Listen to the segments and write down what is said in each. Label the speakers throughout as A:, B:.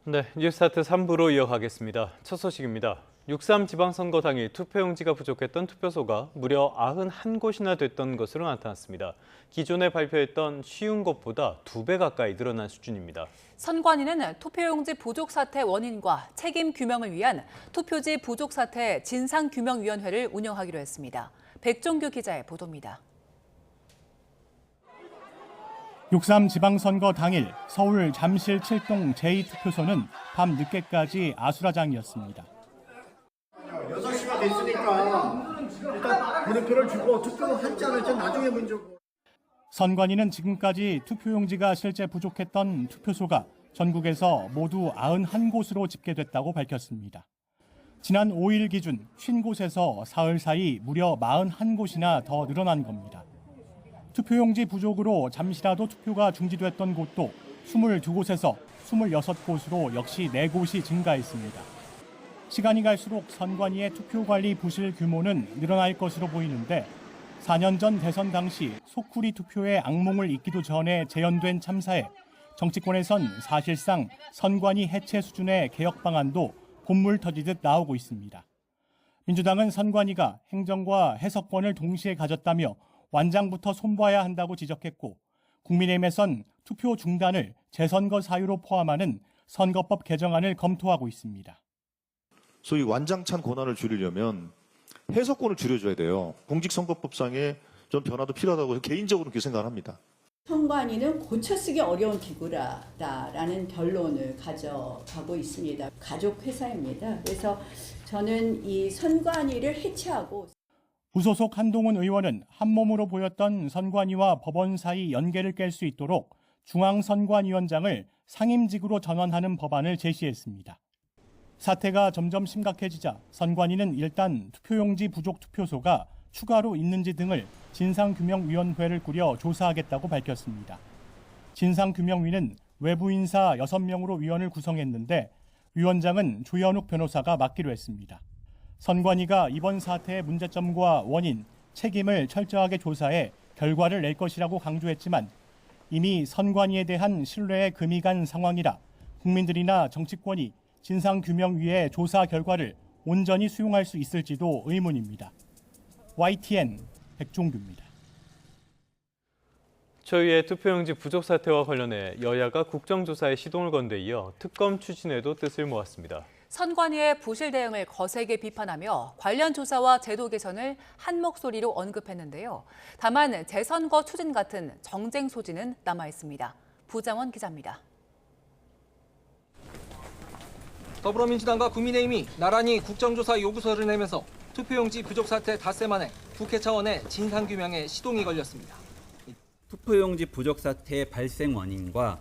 A: 네, 뉴스타트 3부로 이어가겠습니다. 첫 소식입니다. 6.3 지방선거 당일 투표용지가 부족했던 투표소가 무려 91곳이나 됐던 것으로 나타났습니다. 기존에 발표했던 50곳보다 2배 가까이 늘어난 수준입니다.
B: 선관위는 투표용지 부족 사태 원인과 책임 규명을 위한 투표지 부족 사태 진상규명위원회를 운영하기로 했습니다. 백종규 기자의 보도입니다.
C: 6.3 지방선거 당일 서울 잠실 7동 제2투표소는 밤 늦게까지 아수라장이었습니다.
D: 6시가 됐으니까 일단 물음표를 주고 투표를 할지 안 할지 나중에 문제고.
C: 선관위는 지금까지 투표용지가 실제 부족했던 투표소가 전국에서 모두 91곳으로 집계됐다고 밝혔습니다. 지난 5일 기준 50곳에서 사흘 사이 무려 41곳이나 더 늘어난 겁니다. 투표용지 부족으로 잠시라도 투표가 중지됐던 곳도 22곳에서 26곳으로 역시 4곳이 증가했습니다. 시간이 갈수록 선관위의 투표관리 부실 규모는 늘어날 것으로 보이는데 4년 전 대선 당시 소쿠리 투표의 악몽을 잊기도 전에 재현된 참사에 정치권에선 사실상 선관위 해체 수준의 개혁 방안도 봇물 터지듯 나오고 있습니다. 민주당은 선관위가 행정과 해석권을 동시에 가졌다며 완장부터 손봐야 한다고 지적했고 국민의힘에선 투표 중단을 재선거 사유로 포함하는 선거법 개정안을 검토하고 있습니다.
E: 소위 완장찬 권한을 줄이려면 해석권을 줄여줘야 돼요. 공직선거법상에 좀 변화도 필요하다고 개인적으로 그렇게 생각을 합니다.
F: 선관위는 고쳐쓰기 어려운 기구라는 결론을 가져가고 있습니다. 가족 회사입니다. 그래서 저는 이 선관위를 해체하고
C: 무소속 한동훈 의원은 한몸으로 보였던 선관위와 법원 사이 연계를 깰 수 있도록 중앙선관위원장을 상임직으로 전환하는 법안을 제시했습니다. 사태가 점점 심각해지자 선관위는 일단 투표용지 부족 투표소가 추가로 있는지 등을 진상규명위원회를 꾸려 조사하겠다고 밝혔습니다. 진상규명위는 외부 인사 6명으로 위원을 구성했는데 위원장은 조현욱 변호사가 맡기로 했습니다. 선관위가 이번 사태의 문제점과 원인, 책임을 철저하게 조사해 결과를 낼 것이라고 강조했지만 이미 선관위에 대한 신뢰에 금이 간 상황이라 국민들이나 정치권이 진상규명위의 조사 결과를 온전히 수용할 수 있을지도 의문입니다. YTN 백종규입니다.
A: 초유의 투표용지 부족 사태와 관련해 여야가 국정조사에 시동을 건 데 이어 특검 추진에도 뜻을 모았습니다.
B: 선관위의 부실 대응을 거세게 비판하며 관련 조사와 제도 개선을 한 목소리로 언급했는데요. 다만 재선거 추진 같은 정쟁 소지는 남아 있습니다. 부장원 기자입니다.
G: 더불어민주당과 국민의힘이 나란히 국정조사 요구서를 내면서 투표용지 부족 사태 닷새 만에 국회 차원의 진상규명에 시동이 걸렸습니다.
H: 투표용지 부족 사태의 발생 원인과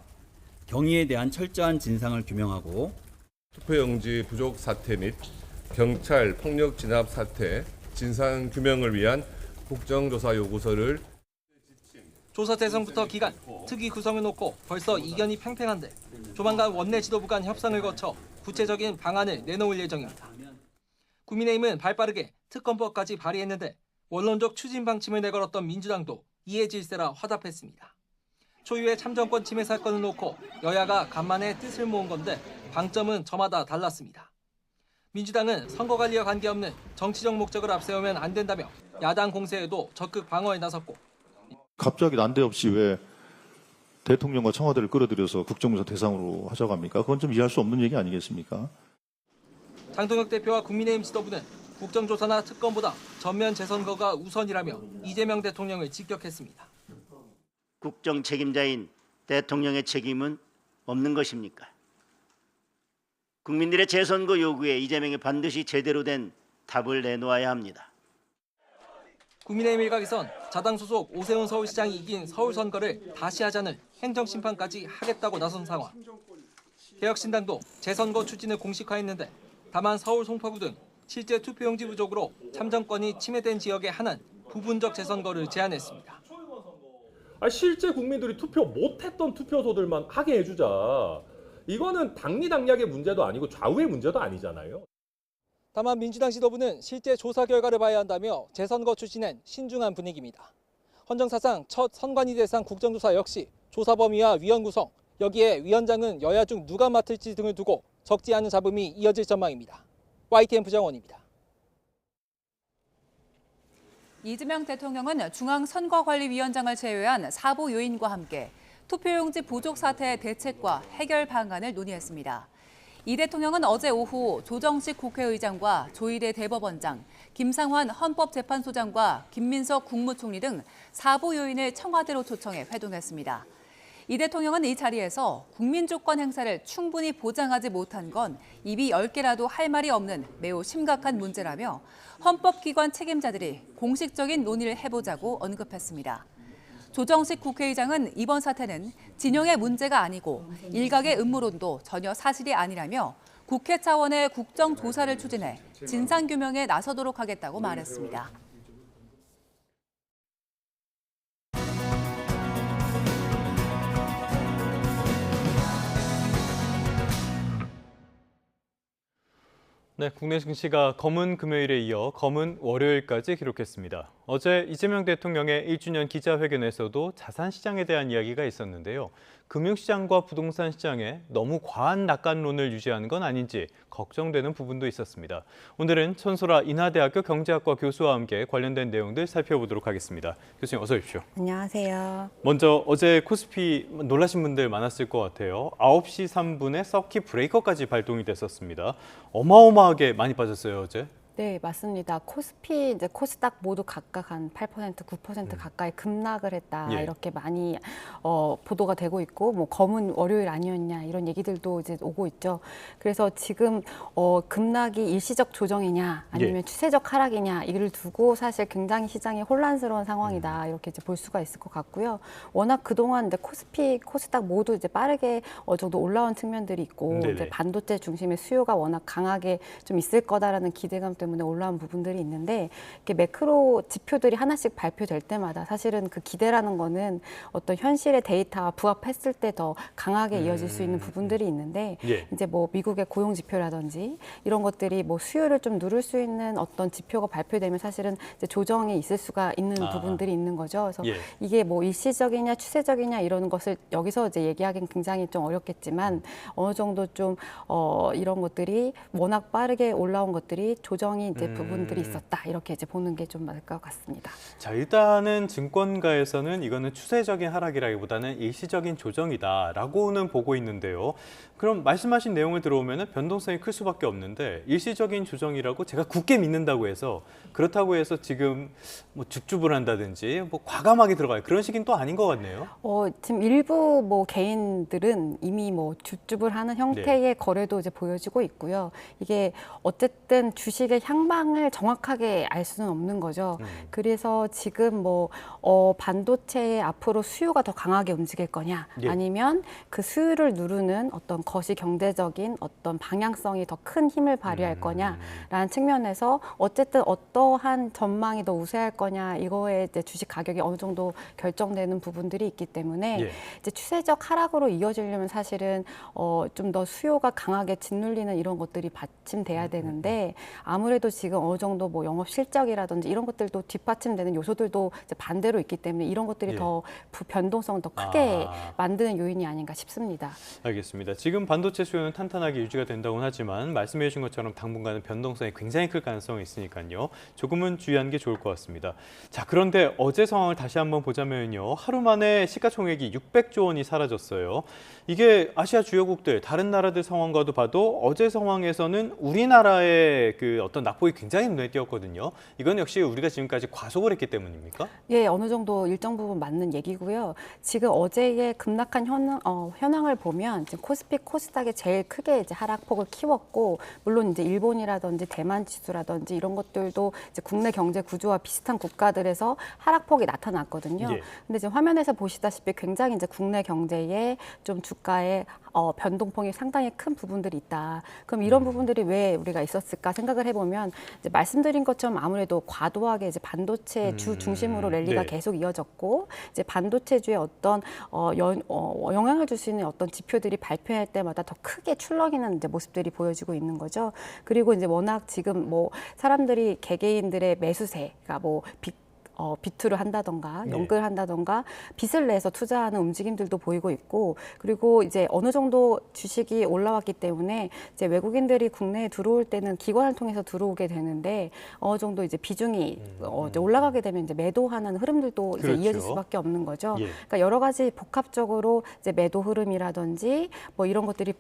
H: 경위에 대한 철저한 진상을 규명하고
I: 투표용지 부족 사태 및 경찰 폭력 진압 사태 진상 규명을 위한 국정조사 요구서를
G: 조사 대상부터 기간, 특위 구성을 놓고 벌써 이견이 팽팽한데 조만간 원내 지도부 간 협상을 거쳐 구체적인 방안을 내놓을 예정입니다. 국민의힘은 발빠르게 특검법까지 발의했는데 원론적 추진 방침을 내걸었던 민주당도 이해 질세라 화답했습니다. 초유의 참정권 침해 사건을 놓고 여야가 간만에 뜻을 모은 건데 방점은 저마다 달랐습니다. 민주당은 선거관리와 관계없는 정치적 목적을 앞세우면 안 된다며 야당 공세에도 적극 방어에 나섰고
E: 갑자기 난데없이 왜 대통령과 청와대를 끌어들여서 국정조사 대상으로 하자고 합니까? 그건 좀 이해할 수 없는 얘기 아니겠습니까?
G: 장동혁 대표와 국민의힘 지도부는 국정조사나 특검보다 전면 재선거가 우선이라며 이재명 대통령을 직격했습니다.
J: 국정 책임자인 대통령의 책임은 없는 것입니까? 국민들의 재선거 요구에 이재명이 반드시 제대로 된 답을 내놓아야 합니다.
G: 국민의힘 일각에선 자당 소속 오세훈 서울시장이 이긴 서울 선거를 다시 하자는 행정심판까지 하겠다고 나선 상황. 개혁신당도 재선거 추진을 공식화했는데 다만 서울 송파구 등 실제 투표용지 부족으로 참정권이 침해된 지역에 한한 부분적 재선거를 제안했습니다.
K: 실제 국민들이 투표 못했던 투표소들만 하게 해주자. 이거는 당리당략의 문제도 아니고 좌우의 문제도 아니잖아요.
G: 다만 민주당 지도부는 실제 조사 결과를 봐야 한다며 재선거 추진엔 신중한 분위기입니다. 헌정사상 첫 선관위 대상 국정조사 역시 조사 범위와 위원 구성, 여기에 위원장은 여야 중 누가 맡을지 등을 두고 적지 않은 잡음이 이어질 전망입니다. YTN 부장원입니다.
B: 이재명 대통령은 중앙선거관리위원장을 제외한 4부 요인과 함께 투표용지 부족 사태 대책과 해결 방안을 논의했습니다. 이 대통령은 어제 오후 조정식 국회의장과 조희대 대법원장, 김상환 헌법재판소장과 김민석 국무총리 등 4부 요인을 청와대로 초청해 회동했습니다. 이 대통령은 이 자리에서 국민주권 행사를 충분히 보장하지 못한 건 입이 10개라도 할 말이 없는 매우 심각한 문제라며 헌법기관 책임자들이 공식적인 논의를 해보자고 언급했습니다. 조정식 국회의장은 이번 사태는 진영의 문제가 아니고 일각의 음모론도 전혀 사실이 아니라며 국회 차원의 국정조사를 추진해 진상규명에 나서도록 하겠다고 말했습니다.
A: 네, 국내 증시가 검은 금요일에 이어 검은 월요일까지 기록했습니다. 어제 이재명 대통령의 1주년 기자회견에서도 자산 시장에 대한 이야기가 있었는데요. 금융시장과 부동산 시장에 너무 과한 낙관론을 유지하는 건 아닌지 걱정되는 부분도 있었습니다. 오늘은 천소라 인하대학교 경제학과 교수와 함께 관련된 내용들 살펴보도록 하겠습니다. 교수님 어서 오십시오.
L: 안녕하세요.
A: 먼저 어제 코스피 놀라신 분들 많았을 것 같아요. 9시 3분에 서킷 브레이커까지 발동이 됐었습니다. 어마어마하게 많이 빠졌어요, 어제.
L: 네, 맞습니다. 코스피, 이제 코스닥 모두 각각 한 8%, 9% 가까이 급락을 했다.
A: 예.
L: 이렇게 많이 보도가 되고 있고, 뭐 검은 월요일 아니었냐 이런 얘기들도 이제 오고 있죠. 그래서 지금 급락이 일시적 조정이냐, 아니면
A: 예.
L: 추세적 하락이냐 이를 두고 사실 굉장히 시장이 혼란스러운 상황이다. 이렇게 이제 볼 수가 있을 것 같고요. 워낙 그동안 이제 코스피, 코스닥 모두 이제 빠르게 정도 올라온 측면들이 있고,
A: 네네.
L: 이제 반도체 중심의 수요가 워낙 강하게 좀 있을 거다라는 기대감 때문에 올라온 부분들이 있는데, 이렇게 매크로 지표들이 하나씩 발표될 때마다 사실은 그 기대라는 거는 어떤 현실의 데이터와 부합했을 때 더 강하게 이어질 수 있는 부분들이 있는데,
A: 예.
L: 이제 뭐 미국의 고용 지표라든지 이런 것들이 뭐 수요를 좀 누를 수 있는 어떤 지표가 발표되면 사실은 이제 조정이 있을 수가 있는 부분들이 있는 거죠. 그래서
A: 예.
L: 이게 뭐 일시적이냐 추세적이냐 이런 것을 여기서 이제 얘기하기는 굉장히 좀 어렵겠지만, 어느 정도 좀 이런 것들이 워낙 빠르게 올라온 것들이 조정이 이제 부분들이 있었다, 이렇게 이제 보는 게 좀 맞을 것 같습니다.
A: 자, 일단은 증권가에서는 이거는 추세적인 하락이라기보다는 일시적인 조정이다라고는 보고 있는데요. 그럼 말씀하신 내용을 들어오면 변동성이 클 수밖에 없는데, 일시적인 조정이라고 제가 굳게 믿는다고 해서, 그렇다고 해서 지금 뭐 줍줍을 한다든지 뭐 과감하게 들어가요, 그런 식은 또 아닌 것 같네요.
L: 지금 일부 뭐 개인들은 이미 뭐 줍줍을 하는 형태의 거래도 이제 보여지고 있고요. 이게 어쨌든 주식의 향방을 정확하게 알 수는 없는 거죠. 그래서 지금 뭐 반도체의 앞으로 수요가 더 강하게 움직일 거냐,
A: 예.
L: 아니면 그 수요를 누르는 어떤 거시 경제적인 어떤 방향성이 더 큰 힘을 발휘할 거냐라는 측면에서 어쨌든 어떠한 전망이 더 우세할 거냐, 이거에 이제 주식 가격이 어느 정도 결정되는 부분들이 있기 때문에
A: 예.
L: 이제 추세적 하락으로 이어지려면 사실은 좀 더 수요가 강하게 짓눌리는 이런 것들이 받침돼야 되는데, 아무래도 지금 어느 정도 뭐 영업 실적이라든지 이런 것들도 뒷받침되는 요소들도 이제 반대로 있기 때문에 이런 것들이
A: 예.
L: 더 변동성을 더 크게 만드는 요인이 아닌가 싶습니다.
A: 알겠습니다. 지금 반도체 수요는 탄탄하게 유지가 된다고는 하지만 말씀해 주신 것처럼 당분간은 변동성이 굉장히 클 가능성이 있으니까요. 조금은 주의하는 게 좋을 것 같습니다. 자, 그런데 어제 상황을 다시 한번 보자면요. 하루 만에 시가총액이 600조 원이 사라졌어요. 이게 아시아 주요국들, 다른 나라들 상황과도 봐도 어제 상황에서는 우리나라의 그 어떤 낙폭이 굉장히 눈에 띄었거든요. 이건 역시 우리가 지금까지 과속을 했기 때문입니까?
L: 예, 어느 정도 일정 부분 맞는 얘기고요. 지금 어제의 급락한 현황을 보면 지금 코스피, 코스닥이 제일 크게 이제 하락폭을 키웠고, 물론 이제 일본이라든지 대만 지수라든지 이런 것들도 이제 국내 경제 구조와 비슷한 국가들에서 하락폭이 나타났거든요.
A: 예.
L: 근데 지금 화면에서 보시다시피 굉장히 이제 국내 경제에 좀 주가의 변동폭이 상당히 큰 부분들이 있다. 그럼 이런 부분들이 왜 우리가 있었을까 생각을 해보면, 이제 말씀드린 것처럼 아무래도 과도하게 이제 반도체 주 중심으로 랠리가
A: 네.
L: 계속 이어졌고, 이제 반도체주에 어떤 영향을 줄 수 있는 어떤 지표들이 발표할 때마다 더 크게 출렁이는 이제 모습들이 보여지고 있는 거죠. 그리고 이제 워낙 지금 뭐 사람들이 개개인들의 매수세가 뭐 비투를 한다던가 연끌 한다던가 빚을 내서 투자하는 움직임들도 보이고 있고 그리고 이제 어느 정도 주식이 올라왔기 때문에 이제 외국인들이 국내에 들어올 때는 기관을 통해서 들어오게 되는데 어느 정도 이제 비중이 이제 올라가게 되면 이제 매도하는 흐름들도 이제
A: 그렇죠.
L: 이어질 수밖에 없는 거죠.
A: 예.
L: 그러니까 여러 가지 복합적으로 이제 매도 흐름이라든지 뭐 이런 것들이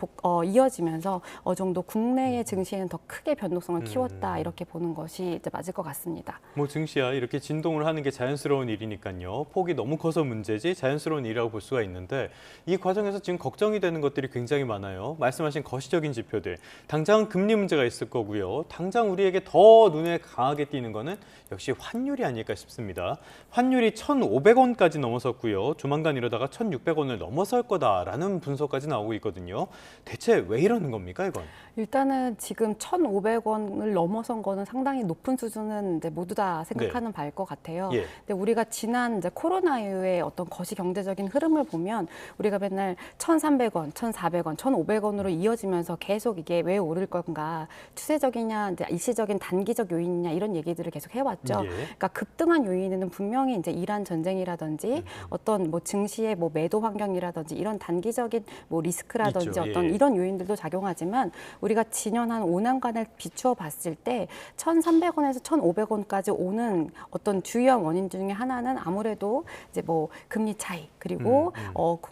L: 이어지면서 어느 정도 국내의 증시에는 더 크게 변동성을 키웠다 이렇게 보는 것이 이제 맞을 것 같습니다.
A: 뭐 증시야 이렇게 진동을 하는 게 자연스러운 일이니까요. 폭이 너무 커서 문제지 자연스러운 일이라고 볼 수가 있는데 이 과정에서 지금 걱정이 되는 것들이 굉장히 많아요. 말씀하신 거시적인 지표들. 당장 금리 문제가 있을 거고요. 당장 우리에게 더 눈에 강하게 띄는 거는 역시 환율이 아닐까 싶습니다. 환율이 1,500원까지 넘어섰고요. 조만간 이러다가 1,600원을 넘어설 거다라는 분석까지 나오고 있거든요. 대체 왜 이러는 겁니까, 이건?
L: 일단은 지금 1,500원을 넘어선 거는 상당히 높은 수준은 이제 모두 다 생각하는 바일 것 같아요.
A: 예.
L: 근데 우리가 지난 이제 코로나 이후에 어떤 거시 경제적인 흐름을 보면 우리가 맨날 1,300원, 1,400원, 1,500원으로 이어지면서 계속 이게 왜 오를 건가, 추세적이냐, 이제 일시적인 단기적 요인이냐 이런 얘기들을 계속 해왔죠.
A: 예.
L: 그러니까 급등한 요인에는 분명히 이제 이란 전쟁이라든지 어떤 뭐 증시의 뭐 매도 환경이라든지 이런 단기적인 뭐 리스크라든지
A: 있죠.
L: 어떤
A: 예.
L: 이런 요인들도 작용하지만 우리가 지난 한 5년간을 비추어 봤을 때 1,300원에서 1,500원까지 오는 어떤 주요한 원인 중에 하나는 아무래도 이제 뭐 금리 차이 그리고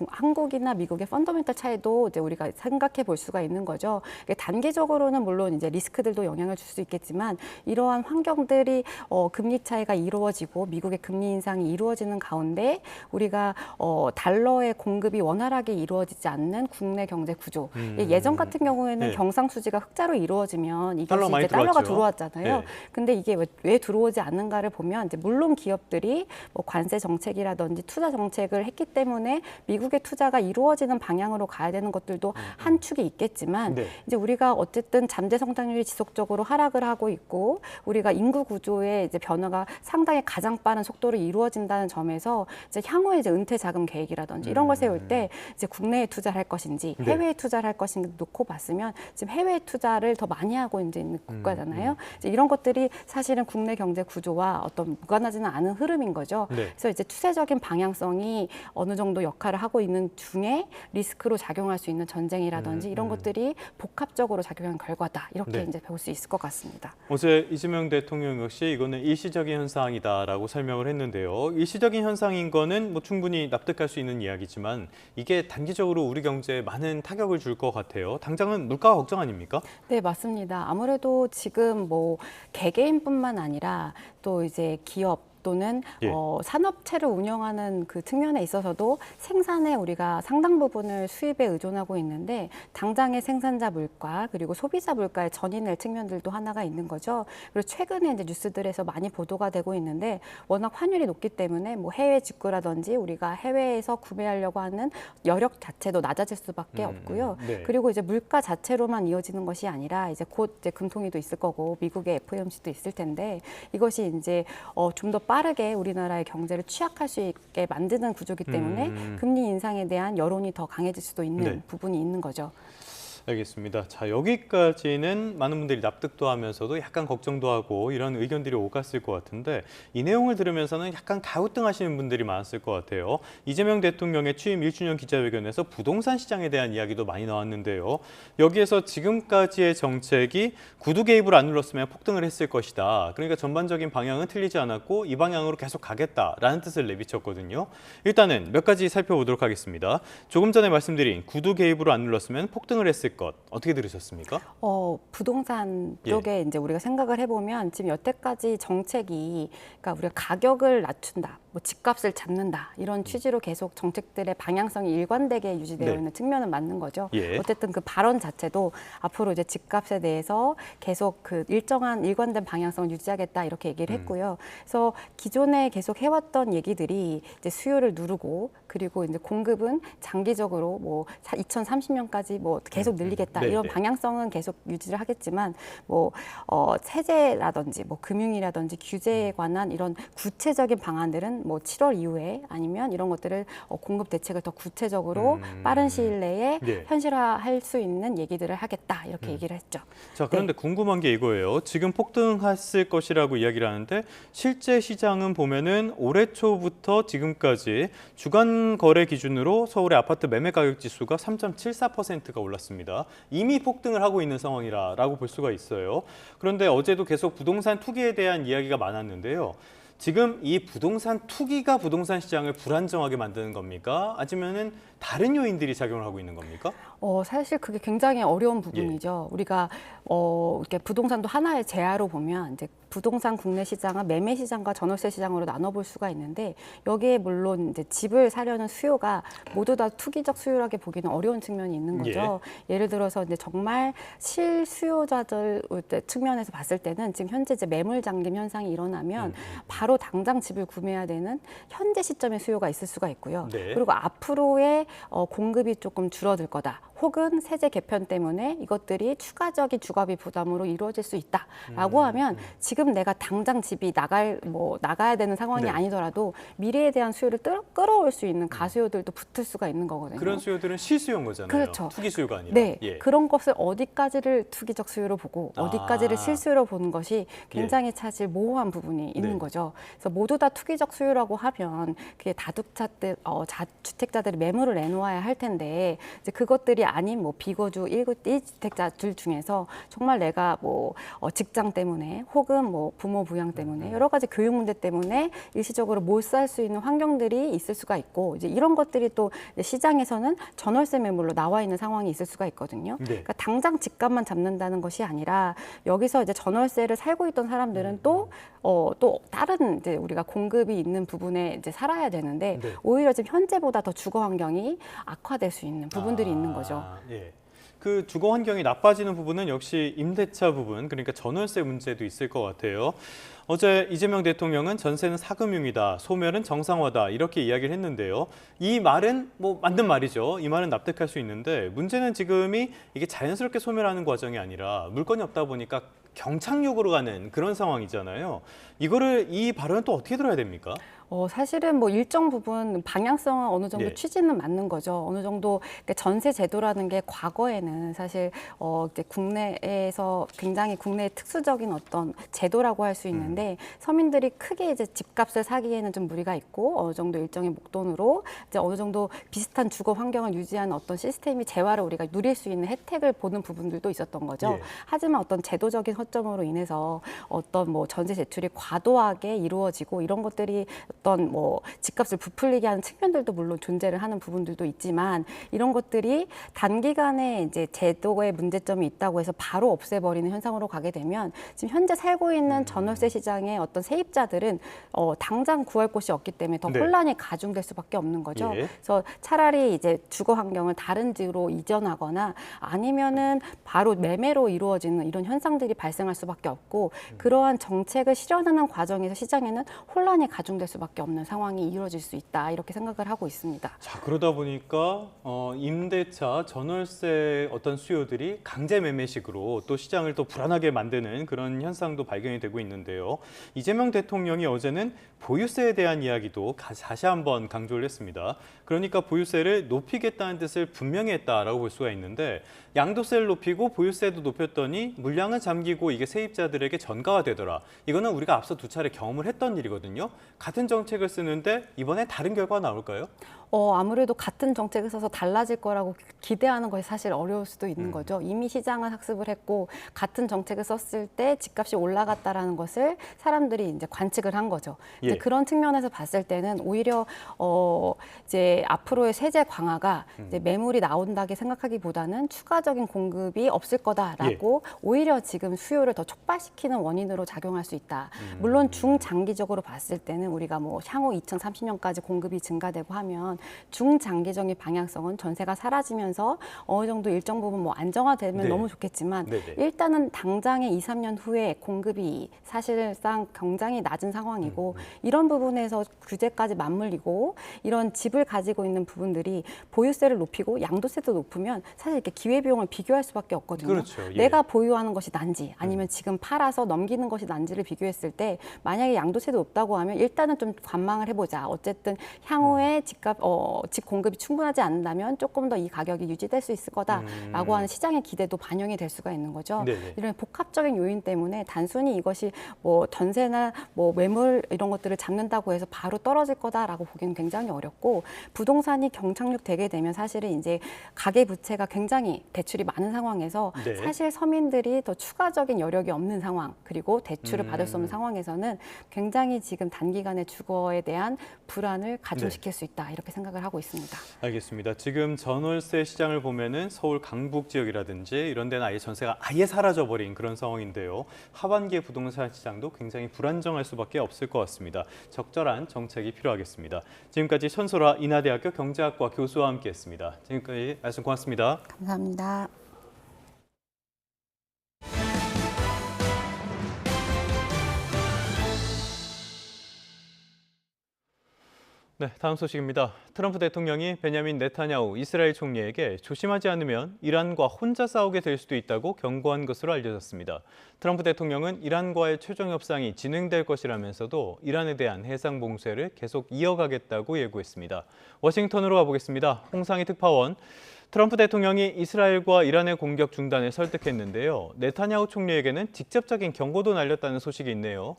L: 한국이나 미국의 펀더멘털 차이도 이제 우리가 생각해 볼 수가 있는 거죠. 단기적으로는 물론 이제 리스크들도 영향을 줄 수 있겠지만 이러한 환경들이 금리 차이가 이루어지고 미국의 금리 인상이 이루어지는 가운데 우리가 달러의 공급이 원활하게 이루어지지 않는 국내 경제 구조. 예전 같은 경우에는
A: 네.
L: 경상수지가 흑자로 이루어지면
A: 달러
L: 이것이
A: 많이
L: 이제 달러가
A: 들어왔죠.
L: 들어왔잖아요.
A: 네.
L: 근데 이게 왜 들어오지 않는가를 보면 이제 물론 기업들이 뭐 관세 정책이라든지 투자 정책을 했기 때문에 미국의 투자가 이루어지는 방향으로 가야 되는 것들도 한 축이 있겠지만
A: 네.
L: 이제 우리가 어쨌든 잠재 성장률이 지속적으로 하락을 하고 있고 우리가 인구 구조의 이제 변화가 상당히 가장 빠른 속도로 이루어진다는 점에서 이제 향후에 이제 은퇴 자금 계획이라든지 이런 걸 세울 때 이제 국내에 투자할 것인지
A: 네.
L: 해외에 투자를 할 것인지 놓고 봤으면 지금 해외 투자를 더 많이 하고 이제 있는 국가잖아요. 이제 이런 것들이 사실은 국내 경제 구조와 어떤 무관하지는 않은 흐름인 거죠.
A: 네.
L: 그래서 이제 추세적인 방향성이 어느 정도 역할을 하고 있는 중에 리스크로 작용할 수 있는 전쟁이라든지 이런 것들이 복합적으로 작용한 결과다. 이렇게
A: 네.
L: 이제 볼 수 있을 것 같습니다.
A: 어제 이재명 대통령 역시 이거는 일시적인 현상이다라고 설명을 했는데요. 일시적인 현상인 거는 뭐 충분히 납득할 수 있는 이야기지만 이게 단기적으로 우리 경제에 많은 타격을 줄 것 같아요. 당장은 물가 걱정 아닙니까?
L: 네, 맞습니다. 아무래도 지금 뭐 개개인뿐만 아니라 또 이제 기업 또는
A: 예.
L: 산업체를 운영하는 그 측면에 있어서도 생산에 우리가 상당 부분을 수입에 의존하고 있는데 당장의 생산자 물가 그리고 소비자 물가에 전이낼 측면들도 하나가 있는 거죠. 그리고 최근에 이제 뉴스들에서 많이 보도가 되고 있는데 워낙 환율이 높기 때문에 뭐 해외 직구라든지 우리가 해외에서 구매하려고 하는 여력 자체도 낮아질 수밖에 없고요.
A: 네.
L: 그리고 이제 물가 자체로만 이어지는 것이 아니라 이제 곧 이제 금통위도 있을 거고 미국의 FOMC도 있을 텐데 이것이 이제 좀 더 빠르게 우리나라의 경제를 취약할 수 있게 만드는 구조이기 때문에 금리 인상에 대한 여론이 더 강해질 수도 있는
A: 네.
L: 부분이 있는 거죠.
A: 알겠습니다. 자, 여기까지는 많은 분들이 납득도 하면서도 약간 걱정도 하고 이런 의견들이 오갔을 것 같은데 이 내용을 들으면서는 약간 가우뚱하시는 분들이 많았을 것 같아요. 이재명 대통령의 취임 1주년 기자회견에서 부동산 시장에 대한 이야기도 많이 나왔는데요. 여기에서 지금까지의 정책이 구두 개입을 안 눌렀으면 폭등을 했을 것이다. 그러니까 전반적인 방향은 틀리지 않았고 이 방향으로 계속 가겠다라는 뜻을 내비쳤거든요. 일단은 몇 가지 살펴보도록 하겠습니다. 조금 전에 말씀드린 구두 개입으로 안 눌렀으면 폭등을 했을 것 어떻게 들으셨습니까?
L: 부동산 쪽에 이제 우리가 생각을 해보면 지금 여태까지 정책이 그러니까 우리가 가격을 낮춘다, 뭐 집값을 잡는다 이런 취지로 계속 정책들의 방향성이 일관되게 유지되어
A: 네.
L: 있는 측면은 맞는 거죠.
A: 예.
L: 어쨌든 그 발언 자체도 앞으로 이제 집값에 대해서 계속 그 일정한 일관된 방향성을 유지하겠다 이렇게 얘기를 했고요. 그래서 기존에 계속 해왔던 얘기들이 이제 수요를 누르고 그리고 이제 공급은 장기적으로 뭐 2030년까지 뭐 계속 늘리겠다
A: 네,
L: 이런
A: 네.
L: 방향성은 계속 유지를 하겠지만 뭐 세제라든지 뭐 금융이라든지 규제에 관한 이런 구체적인 방안들은 아니면 뭐 7월 이후에 아니면 이런 것들을 공급 대책을 더 구체적으로 빠른 시일 내에
A: 네.
L: 현실화할 수 있는 얘기들을 하겠다 이렇게 얘기를 했죠.
A: 자, 그런데 궁금한 게 이거예요. 지금 폭등했을 것이라고 이야기를 하는데 실제 시장은 보면은 올해 초부터 지금까지 주간 거래 기준으로 서울의 아파트 매매 가격 지수가 3.74%가 올랐습니다. 이미 폭등을 하고 있는 상황이라고 볼 수가 있어요. 그런데 어제도 계속 부동산 투기에 대한 이야기가 많았는데요. 지금 이 부동산 투기가 부동산 시장을 불안정하게 만드는 겁니까? 아니면은 다른 요인들이 작용을 하고 있는 겁니까?
L: 사실 그게 굉장히 어려운 부분이죠. 우리가 이렇게 부동산도 하나의 재화로 보면 이제 부동산 국내 시장은 매매 시장과 전월세 시장으로 나눠볼 수가 있는데 여기에 물론 이제 집을 사려는 수요가 모두 다 투기적 수요라고 보기는 어려운 측면이 있는 거죠. 예를 들어서 이제 정말 실수요자들 측면에서 봤을 때는 지금 현재 이제 매물 잠김 현상이 일어나면 바로 당장 집을 구매해야 되는 현재 시점의 수요가 있을 수가 있고요.
A: 네.
L: 그리고 앞으로의 공급이 조금 줄어들 거다. 혹은 세제 개편 때문에 이것들이 추가적인 주거비 부담으로 이루어질 수 있다라고 하면 지금 내가 당장 집이 나가야 되는 상황이
A: 네.
L: 아니더라도 미래에 대한 수요를 끌어올 수 있는 가수요들도 붙을 수가 있는 거거든요.
A: 그런 수요들은 실수요인 거잖아요.
L: 그렇죠.
A: 투기 수요가 아니라.
L: 네,
A: 예.
L: 그런 것을 어디까지를 투기적 수요로 보고 어디까지를 실수요로 보는 것이 굉장히 사실 모호한 부분이 있는
A: 네.
L: 거죠. 그래서 모두 다 투기적 수요라고 하면 그게 다주택자들이 매물을 내놓아야 할 텐데 이제 그것들이 아닌 뭐 비거주 1주택자들 중에서 정말 내가 뭐 직장 때문에 혹은 뭐 부모 부양 때문에 여러 가지 교육 문제 때문에 일시적으로 못 살 수 있는 환경들이 있을 수가 있고 이제 이런 것들이 또 시장에서는 전월세 매물로 나와 있는 상황이 있을 수가 있거든요.
A: 네.
L: 그러니까 당장 집값만 잡는다는 것이 아니라 여기서 이제 전월세를 살고 있던 사람들은 또 다른 이제 우리가 공급이 있는 부분에 이제 살아야 되는데
A: 네.
L: 오히려 지금 현재보다 더 주거 환경이 악화될 수 있는 부분들이 있는 거죠.
A: 예. 그 주거 환경이 나빠지는 부분은 역시 임대차 부분, 그러니까 전월세 문제도 있을 것 같아요. 어제 이재명 대통령은 전세는 사금융이다, 소멸은 정상화다 이렇게 이야기를 했는데요. 이 말은 뭐 맞는 말이죠. 이 말은 납득할 수 있는데 문제는 지금이 이게 자연스럽게 소멸하는 과정이 아니라 물건이 없다 보니까 경착륙으로 가는 그런 상황이잖아요. 이 발언은 또 어떻게 들어야 됩니까?
L: 사실은 뭐 일정 부분 방향성은 어느 정도
A: 예.
L: 취지는 맞는 거죠. 어느 정도 전세 제도라는 게 과거에는 사실 이제 국내에서 굉장히 국내의 특수적인 어떤 제도라고 할 수 있는데 서민들이 크게 이제 집값을 사기에는 좀 무리가 있고 어느 정도 일정의 목돈으로 이제 어느 정도 비슷한 주거 환경을 유지하는 어떤 시스템이 재화를 우리가 누릴 수 있는 혜택을 보는 부분들도 있었던 거죠.
A: 예.
L: 하지만 어떤 제도적인 허점으로 인해서 어떤 뭐 전세 제출이 과도하게 이루어지고 이런 것들이 어떤 뭐 집값을 부풀리게 하는 측면들도 물론 존재를 하는 부분들도 있지만 이런 것들이 단기간에 이제 제도의 문제점이 있다고 해서 바로 없애버리는 현상으로 가게 되면 지금 현재 살고 있는 전월세 시장의 어떤 세입자들은 당장 구할 곳이 없기 때문에 더
A: 네.
L: 혼란이 가중될 수밖에 없는 거죠.
A: 예.
L: 그래서 차라리 이제 주거 환경을 다른 지로 이전하거나 아니면은 바로 매매로 이루어지는 이런 현상들이 발생할 수밖에 없고 그러한 정책을 실현하는 과정에서 시장에는 혼란이 가중될 수밖에 없는 상황이 이루어질 수 있다 이렇게 생각을 하고 있습니다.
A: 자, 그러다 보니까 임대차, 전월세 어떤 수요들이 강제 매매식으로 또 시장을 또 불안하게 만드는 그런 현상도 발견이 되고 있는데요. 이재명 대통령이 어제는 보유세에 대한 이야기도 다시 한번 강조를 했습니다. 그러니까 보유세를 높이겠다는 뜻을 분명히 했다라고 볼 수가 있는데 양도세를 높이고 보유세도 높였더니 물량은 잠기고 이게 세입자들에게 전가가 되더라. 이거는 우리가 앞서 두 차례 경험을 했던 일이거든요. 같은 정책을 쓰는데 이번에 다른 결과가 나올까요?
L: 아무래도 같은 정책을 써서 달라질 거라고 기대하는 것이 사실 어려울 수도 있는 거죠. 이미 시장은 학습을 했고 같은 정책을 썼을 때 집값이 올라갔다라는 것을 사람들이 이제 관측을 한 거죠.
A: 예.
L: 그런 측면에서 봤을 때는 오히려 이제 앞으로의 세제 강화가 이제 매물이 나온다고 생각하기보다는 추가적인 공급이 없을 거다라고 오히려 지금 수요를 더 촉발시키는 원인으로 작용할 수 있다. 물론 중장기적으로 봤을 때는 우리가 뭐 향후 2030년까지 공급이 증가되고 하면 중장기적인 방향성은 전세가 사라지면서 어느 정도 일정 부분 뭐 안정화되면
A: 네.
L: 너무 좋겠지만
A: 네네.
L: 일단은 당장의 2, 3년 후에 공급이 사실상 굉장히 낮은 상황이고 이런 부분에서 규제까지 맞물리고 이런 집을 가지고 있는 부분들이 보유세를 높이고 양도세도 높으면 사실 이렇게 기회비용을 비교할 수밖에 없거든요.
A: 그렇죠. 예.
L: 내가 보유하는 것이 난지 아니면 지금 팔아서 넘기는 것이 난지를 비교했을 때 만약에 양도세도 높다고 하면 일단은 좀 관망을 해보자. 어쨌든 향후에 집 공급이 충분하지 않는다면 조금 더 이 가격이 유지될 수 있을 거다라고 하는 시장의 기대도 반영이 될 수가 있는 거죠.
A: 네네.
L: 이런 복합적인 요인 때문에 단순히 이것이 뭐 전세나 뭐 매물 이런 것들을 잡는다고 해서 바로 떨어질 거다라고 보기는 굉장히 어렵고 부동산이 경착륙되게 되면 사실은 이제 가계 부채가 굉장히 대출이 많은 상황에서
A: 네.
L: 사실 서민들이 더 추가적인 여력이 없는 상황 그리고 대출을 받을 수 없는 상황에서는 굉장히 지금 단기간의 주거에 대한 불안을 가중시킬 수 있다 이렇게 생각을 하고 있습니다.
A: 알겠습니다. 지금 전월세 시장을 보면은 서울 강북 지역이라든지 이런 데는 아예 전세가 아예 사라져버린 그런 상황인데요. 하반기의 부동산 시장도 굉장히 불안정할 수밖에 없을 것 같습니다. 적절한 정책이 필요하겠습니다. 지금까지 천소라 인하대학교 경제학과 교수와 함께했습니다. 지금까지 말씀 고맙습니다.
L: 감사합니다.
A: 네, 다음 소식입니다. 트럼프 대통령이 베냐민 네타냐후 이스라엘 총리에게 조심하지 않으면 이란과 혼자 싸우게 될 수도 있다고 경고한 것으로 알려졌습니다. 트럼프 대통령은 이란과의 최종 협상이 진행될 것이라면서도 이란에 대한 해상 봉쇄를 계속 이어가겠다고 예고했습니다. 워싱턴으로 가보겠습니다. 홍상희 특파원. 트럼프 대통령이 이스라엘과 이란의 공격 중단을 설득했는데요. 네타냐후 총리에게는 직접적인 경고도 날렸다는 소식이 있네요.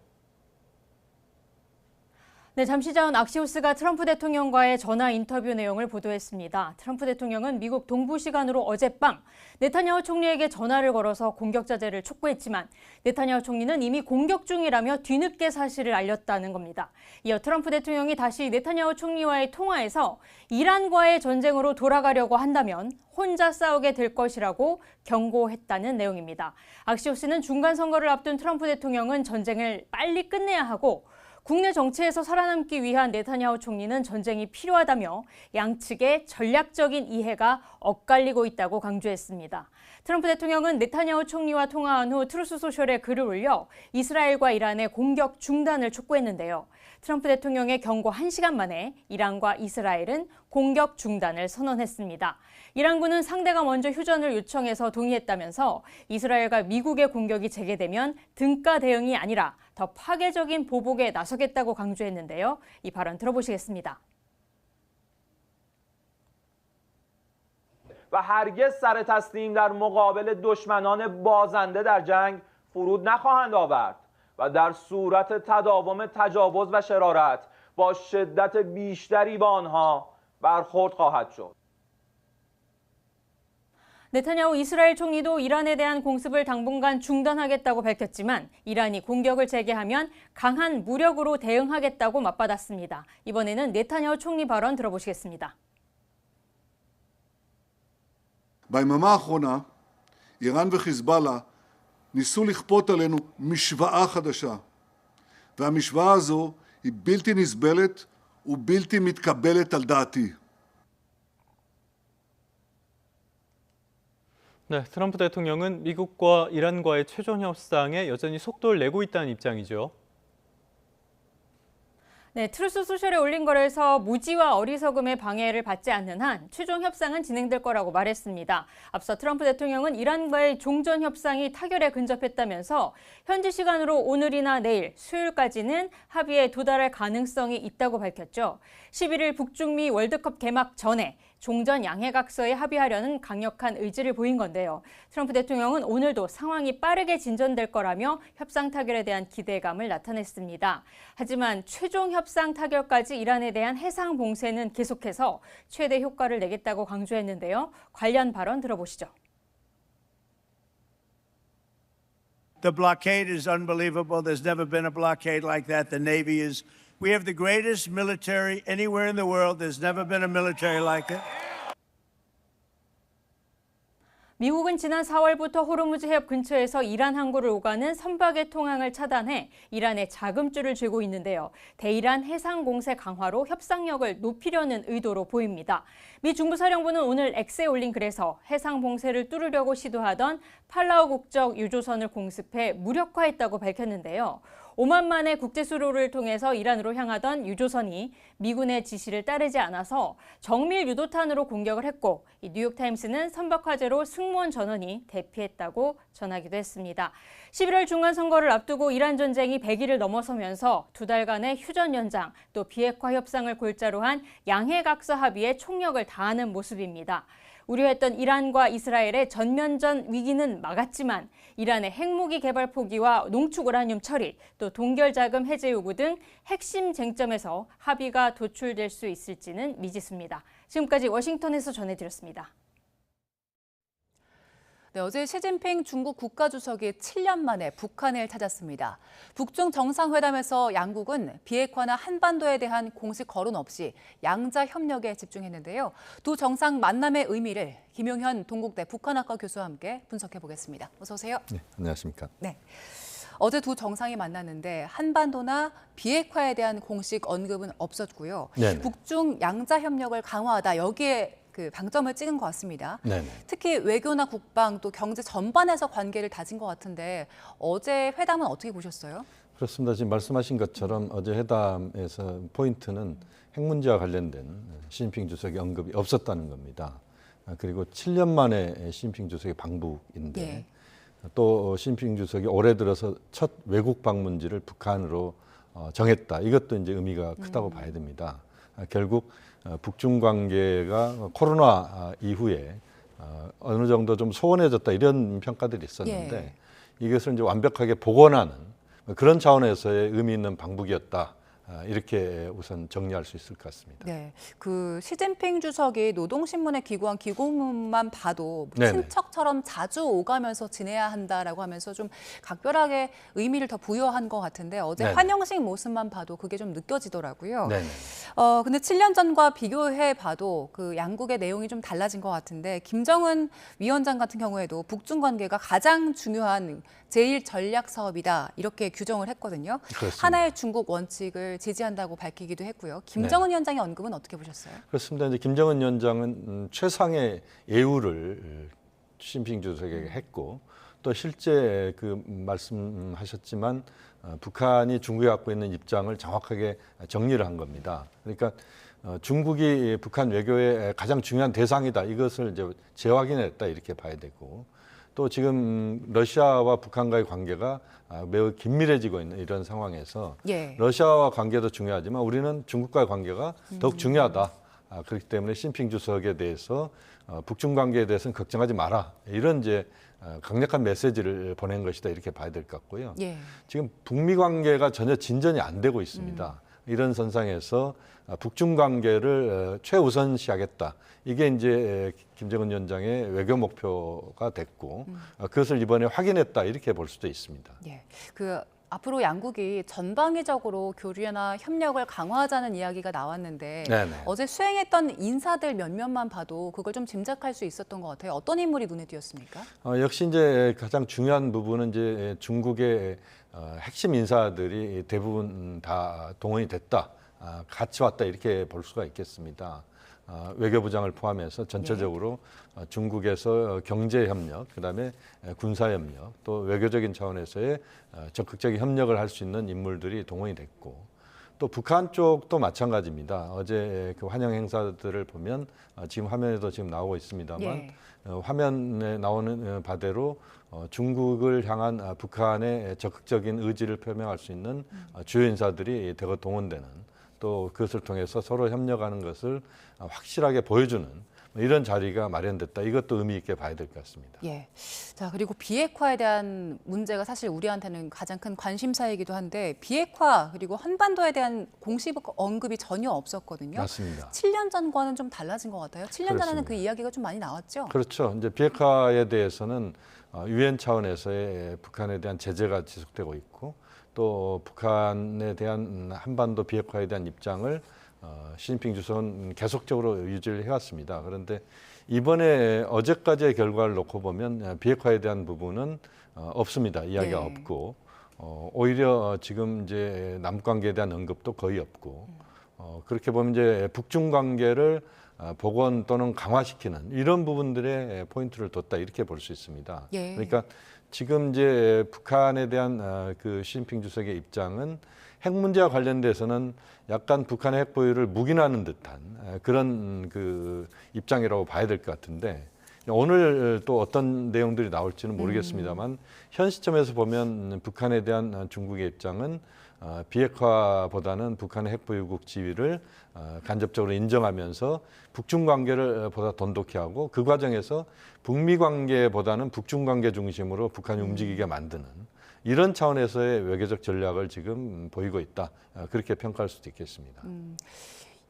M: 네, 잠시 전 악시오스가 트럼프 대통령과의 전화 인터뷰 내용을 보도했습니다. 트럼프 대통령은 미국 동부 시간으로 어젯밤 네타냐후 총리에게 전화를 걸어서 공격 자제를 촉구했지만 네타냐후 총리는 이미 공격 중이라며 뒤늦게 사실을 알렸다는 겁니다. 이어 트럼프 대통령이 다시 네타냐후 총리와의 통화에서 이란과의 전쟁으로 돌아가려고 한다면 혼자 싸우게 될 것이라고 경고했다는 내용입니다. 악시오스는 중간 선거를 앞둔 트럼프 대통령은 전쟁을 빨리 끝내야 하고 국내 정치에서 살아남기 위한 네타냐후 총리는 전쟁이 필요하다며 양측의 전략적인 이해가 엇갈리고 있다고 강조했습니다. 트럼프 대통령은 네타냐후 총리와 통화한 후 트루스 소셜에 글을 올려 이스라엘과 이란의 공격 중단을 촉구했는데요. 트럼프 대통령의 경고 1시간 만에 이란과 이스라엘은 공격 중단을 선언했습니다. 이란군은 상대가 먼저 휴전을 요청해서 동의했다면서 이스라엘과 미국의 공격이 재개되면 등가 대응이 아니라 더 파괴적인 보복에 나서겠다고 강조했는데요. 이 발언 들어보시겠습니다.
N: و هرگز سر تسلیم در مقابل دشمنان بازنده در جنگ فرود نخواهند آورد و در صورت تداوم تجاوز و شرارت با شدت بیشتری با آنها برخورد خواهد شد.
M: 네타냐후 이스라엘 총리도 이란에 대한 공습을 당분간 중단하겠다고 밝혔지만 이란이 공격을 재개하면 강한 무력으로 대응하겠다고 맞받았습니다. 이번에는 네타냐후 총리 발언 들어보시겠습니다.
O: ביממה האחרונה, איראן וחיזבאללה ניסו לכפות עלינו משוואה חדשה. והמשוואה הזו היא בלתי נסבלת ובלתי מתקבלת על דעתי.
A: 네, 트럼프 대통령은 미국과 이란과의 최종 협상에 여전히 속도를 내고 있다는 입장이죠.
M: 네, 트루스 소셜에 올린 거래에서 무지와 어리석음의 방해를 받지 않는 한 최종 협상은 진행될 거라고 말했습니다. 앞서 트럼프 대통령은 이란과의 종전 협상이 타결에 근접했다면서 현지 시간으로 오늘이나 내일, 수요일까지는 합의에 도달할 가능성이 있다고 밝혔죠. 11일 북중미 월드컵 개막 전에 종전 양해각서에 합의하려는 강력한 의지를 보인 건데요. 트럼프 대통령은 오늘도 상황이 빠르게 진전될 거라며 협상 타결에 대한 기대감을 나타냈습니다. 하지만 최종 협상 타결까지 이란에 대한 해상 봉쇄는 계속해서 최대 효과를 내겠다고 강조했는데요. 관련 발언 들어보시죠.
P: The blockade is unbelievable. There's never been a blockade like that. The Navy is We have the greatest military anywhere in the world. There's never been a military like it.
M: 미국은 지난 4월부터 호르무즈 해협 근처에서 이란 항구를 오가는 선박의 통항을 차단해 이란에 자금줄을 쥐고 있는데요. 대이란 해상 공세 강화로 협상력을 높이려는 의도로 보입니다. 미 중부사령부는 오늘 X에 올린 글에서 해상 봉쇄를 뚫으려고 시도하던 팔라우 국적 유조선을 공습해 무력화했다고 밝혔는데요. 오만만의 국제수로를 통해서 이란으로 향하던 유조선이 미군의 지시를 따르지 않아서 정밀 유도탄으로 공격을 했고, 이 뉴욕타임스는 선박 화재로 승무원 전원이 대피했다고 전하기도 했습니다. 11월 중간선거를 앞두고 이란 전쟁이 100일을 넘어서면서 2달간의 휴전 연장, 또 비핵화 협상을 골자로 한 양해각서 합의에 총력을 다하는 모습입니다. 우려했던 이란과 이스라엘의 전면전 위기는 막았지만 이란의 핵무기 개발 포기와 농축 우라늄 처리, 또 동결자금 해제 요구 등 핵심 쟁점에서 합의가 도출될 수 있을지는 미지수입니다. 지금까지 워싱턴에서 전해드렸습니다.
B: 네, 어제 시진핑 중국 국가주석이 7년 만에 북한을 찾았습니다. 북중 정상회담에서 양국은 비핵화나 한반도에 대한 공식 거론 없이 양자 협력에 집중했는데요. 두 정상 만남의 의미를 김용현 동국대 북한학과 교수와 함께 분석해 보겠습니다. 어서 오세요.
Q: 네, 안녕하십니까.
B: 네. 어제 두 정상이 만났는데 한반도나 비핵화에 대한 공식 언급은 없었고요.
Q: 네네.
B: 북중 양자 협력을 강화하다, 여기에 그 방점을 찍은 것 같습니다.
Q: 네네.
B: 특히 외교나 국방 또 경제 전반에서 관계를 다진 것 같은데 어제 회담은 어떻게 보셨어요?
Q: 그렇습니다. 지금 말씀하신 것처럼 어제 회담에서 포인트는 핵 문제와 관련된 시진핑 주석의 언급이 없었다는 겁니다. 그리고 7년 만에 시진핑 주석의 방북인데
B: 예.
Q: 또 시진핑 주석이 올해 들어서 첫 외국 방문지를 북한으로 정했다. 이것도 이제 의미가 크다고 봐야 됩니다. 결국 북중 관계가 코로나 이후에 어느 정도 좀 소원해졌다 이런 평가들이 있었는데
B: 예.
Q: 이것을 이제 완벽하게 복원하는 그런 차원에서의 의미 있는 방북이었다. 이렇게 우선 정리할 수 있을 것 같습니다.
B: 네, 그 시진핑 주석이 노동신문에 기고한 기고문만 봐도
Q: 네네.
B: 친척처럼 자주 오가면서 지내야 한다라고 하면서 좀 각별하게 의미를 더 부여한 것 같은데 어제
Q: 네네.
B: 환영식 모습만 봐도 그게 좀 느껴지더라고요.
Q: 네네.
B: 근데 7년 전과 비교해 봐도 그 양국의 내용이 좀 달라진 것 같은데 김정은 위원장 같은 경우에도 북중 관계가 가장 중요한 제1전략 사업이다 이렇게 규정을 했거든요.
Q: 그렇습니다.
B: 하나의 중국 원칙을 지지한다고 밝히기도 했고요. 김정은 위원장의 언급은 어떻게 보셨어요?
Q: 그렇습니다. 이제 김정은 위원장은 최상의 예우를 시진핑 주석에게 했고 또 실제 그 말씀하셨지만 북한이 중국에 갖고 있는 입장을 정확하게 정리를 한 겁니다. 그러니까 중국이 북한 외교의 가장 중요한 대상이다. 이것을 이제 재확인했다 이렇게 봐야 되고 또 지금 러시아와 북한과의 관계가 매우 긴밀해지고 있는 이런 상황에서
B: 예.
Q: 러시아와 관계도 중요하지만 우리는 중국과의 관계가 더욱 중요하다. 그렇기 때문에 시진핑 주석에 대해서 북중 관계에 대해서는 걱정하지 마라. 이런 이제 강력한 메시지를 보낸 것이다. 이렇게 봐야 될 것 같고요.
B: 예.
Q: 지금 북미 관계가 전혀 진전이 안 되고 있습니다. 이런 선상에서 북중 관계를 최우선시하겠다. 이게 이제 김정은 위원장의 외교 목표가 됐고 그것을 이번에 확인했다. 이렇게 볼 수도 있습니다.
B: 예. 앞으로 양국이 전방위적으로 교류나 협력을 강화하자는 이야기가 나왔는데
Q: 네네.
B: 어제 수행했던 인사들 몇몇만 봐도 그걸 좀 짐작할 수 있었던 것 같아요. 어떤 인물이 눈에 띄었습니까?
Q: 역시 이제 가장 중요한 부분은 이제 중국의 핵심 인사들이 대부분 다 동원이 됐다, 같이 왔다 이렇게 볼 수가 있겠습니다. 외교부장을 포함해서 전체적으로 중국에서 경제협력, 그다음에 군사협력, 또 외교적인 차원에서의 적극적인 협력을 할 수 있는 인물들이 동원이 됐고 또 북한 쪽도 마찬가지입니다. 어제 그 환영 행사들을 보면 지금 화면에도 지금 나오고 있습니다만
B: 예.
Q: 화면에 나오는 바대로 중국을 향한 북한의 적극적인 의지를 표명할 수 있는 주요 인사들이 대거 동원되는 또 그것을 통해서 서로 협력하는 것을 확실하게 보여주는 이런 자리가 마련됐다. 이것도 의미 있게 봐야 될 것 같습니다.
B: 예. 자, 그리고 비핵화에 대한 문제가 사실 우리한테는 가장 큰 관심사이기도 한데 비핵화 그리고 한반도에 대한 공식 언급이 전혀 없었거든요.
Q: 맞습니다.
B: 7년 전과는 좀 달라진 것 같아요. 7년 전에는
Q: 그렇습니다.
B: 그 이야기가 좀 많이 나왔죠.
Q: 그렇죠. 이제 비핵화에 대해서는 유엔 차원에서의 북한에 대한 제재가 지속되고 있고 또 북한에 대한 한반도 비핵화에 대한 입장을 시진핑 주석은 계속적으로 유지를 해왔습니다. 그런데 이번에 어제까지의 결과를 놓고 보면 비핵화에 대한 부분은 없습니다. 이야기가
B: 네.
Q: 없고 오히려 지금 이제 남북 관계에 대한 언급도 거의 없고 그렇게 보면 이제 북중 관계를 복원 또는 강화시키는 이런 부분들에 포인트를 뒀다 이렇게 볼 수 있습니다.
B: 예.
Q: 그러니까 지금 이제 북한에 대한 그 시진핑 주석의 입장은 핵 문제와 관련돼서는 약간 북한의 핵 보유를 묵인하는 듯한 그런 그 입장이라고 봐야 될 것 같은데 오늘 또 어떤 내용들이 나올지는 모르겠습니다만 현 시점에서 보면 북한에 대한 중국의 입장은 비핵화보다는 북한의 핵 보유국 지위를 간접적으로 인정하면서 북중 관계를 보다 돈독히 하고 그 과정에서 북미 관계보다는 북중 관계 중심으로 북한이 움직이게 만드는 이런 차원에서의 외교적 전략을 지금 보이고 있다. 그렇게 평가할 수도 있겠습니다.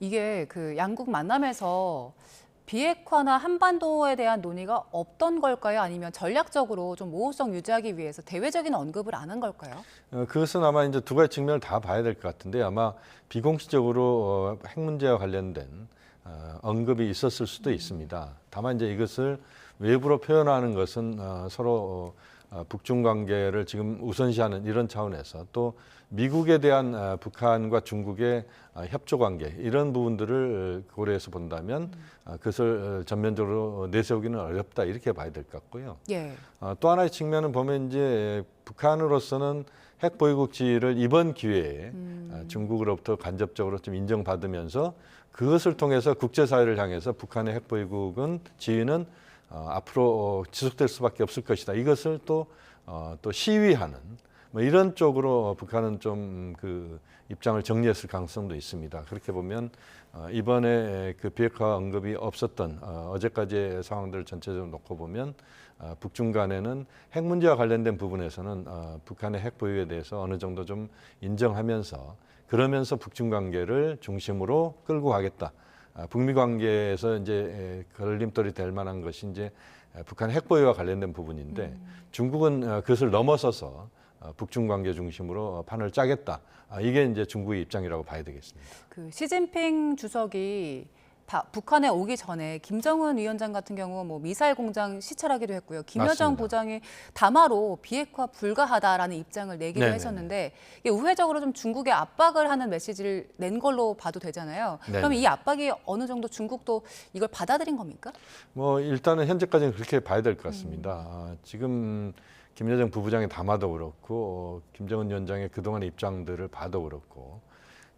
B: 이게 그 양국 만남에서 비핵화나 한반도에 대한 논의가 없던 걸까요? 아니면 전략적으로 좀 모호성 유지하기 위해서 대외적인 언급을 안 한 걸까요?
Q: 그것은 아마 이제 두 가지 측면을 다 봐야 될 것 같은데 아마 비공식적으로 핵 문제와 관련된 언급이 있었을 수도 있습니다. 다만 이제 이것을 외부로 표현하는 것은 서로 북중 관계를 지금 우선시하는 이런 차원에서 또 미국에 대한 북한과 중국의 협조 관계 이런 부분들을 고려해서 본다면 그것을 전면적으로 내세우기는 어렵다 이렇게 봐야 될 것 같고요.
B: 예.
Q: 또 하나의 측면은 보면 이제 북한으로서는 핵 보유국 지위를 이번 기회에 중국으로부터 간접적으로 좀 인정받으면서 그것을 통해서 국제사회를 향해서 북한의 핵 보유국은 지위는 앞으로 지속될 수밖에 없을 것이다. 이것을 또 시위하는 뭐 이런 쪽으로 북한은 좀 그 입장을 정리했을 가능성도 있습니다. 그렇게 보면 이번에 그 비핵화 언급이 없었던 어제까지의 상황들을 전체적으로 놓고 보면 북중 간에는 핵 문제와 관련된 부분에서는 북한의 핵 보유에 대해서 어느 정도 좀 인정하면서 그러면서 북중 관계를 중심으로 끌고 가겠다. 북미 관계에서 이제 걸림돌이 될 만한 것이 이제 북한 핵 보유와 관련된 부분인데 중국은 그것을 넘어서서 북중 관계 중심으로 판을 짜겠다. 이게 이제 중국의 입장이라고 봐야 되겠습니다.
B: 그 시진핑 주석이 북한에 오기 전에 김정은 위원장 같은 경우 뭐 미사일 공장 시찰하기도 했고요. 김여정
Q: 맞습니다.
B: 부장이 담화로 비핵화 불가하다라는 입장을 내기도
Q: 네네네.
B: 했었는데 이게 우회적으로 좀 중국에 압박을 하는 메시지를 낸 걸로 봐도 되잖아요. 그럼
Q: 네네.
B: 이 압박이 어느 정도 중국도 이걸 받아들인 겁니까?
Q: 뭐 일단은 현재까지는 그렇게 봐야 될 것 같습니다. 지금 김여정 부부장의 담화도 그렇고 김정은 위원장의 그동안의 입장들을 봐도 그렇고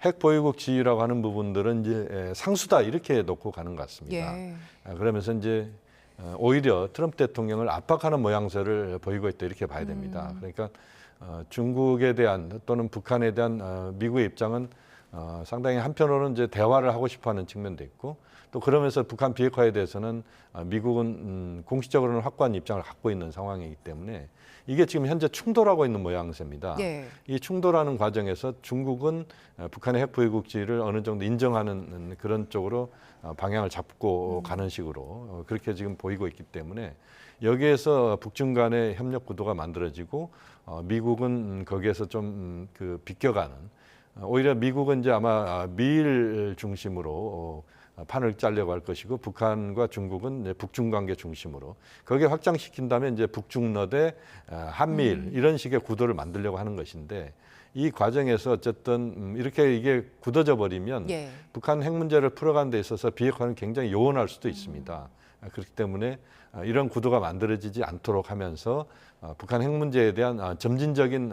Q: 핵 보유국 지위라고 하는 부분들은 이제 상수다 이렇게 놓고 가는 것 같습니다.
B: 예.
Q: 그러면서 이제 오히려 트럼프 대통령을 압박하는 모양새를 보이고 있다 이렇게 봐야 됩니다. 그러니까 중국에 대한 또는 북한에 대한 미국의 입장은 상당히 한편으로는 이제 대화를 하고 싶어하는 측면도 있고 또 그러면서 북한 비핵화에 대해서는 미국은 공식적으로는 확고한 입장을 갖고 있는 상황이기 때문에 이게 지금 현재 충돌하고 있는 모양새입니다.
B: 예.
Q: 이 충돌하는 과정에서 중국은 북한의 핵 보유국 지위를 어느 정도 인정하는 그런 쪽으로 방향을 잡고 가는 식으로 그렇게 지금 보이고 있기 때문에 여기에서 북중 간의 협력 구도가 만들어지고 미국은 거기에서 좀 그 비껴가는 오히려 미국은 이제 아마 미일 중심으로 판을 짜려고 할 것이고 북한과 중국은 이제 북중 관계 중심으로 거기에 확장시킨다면 이제 북중러 대 한미일 이런 식의 구도를 만들려고 하는 것인데 이 과정에서 어쨌든 이렇게 이게 굳어져 버리면
B: 예.
Q: 북한 핵 문제를 풀어가는 데 있어서 비핵화는 굉장히 요원할 수도 있습니다. 그렇기 때문에 이런 구도가 만들어지지 않도록 하면서 북한 핵 문제에 대한 점진적인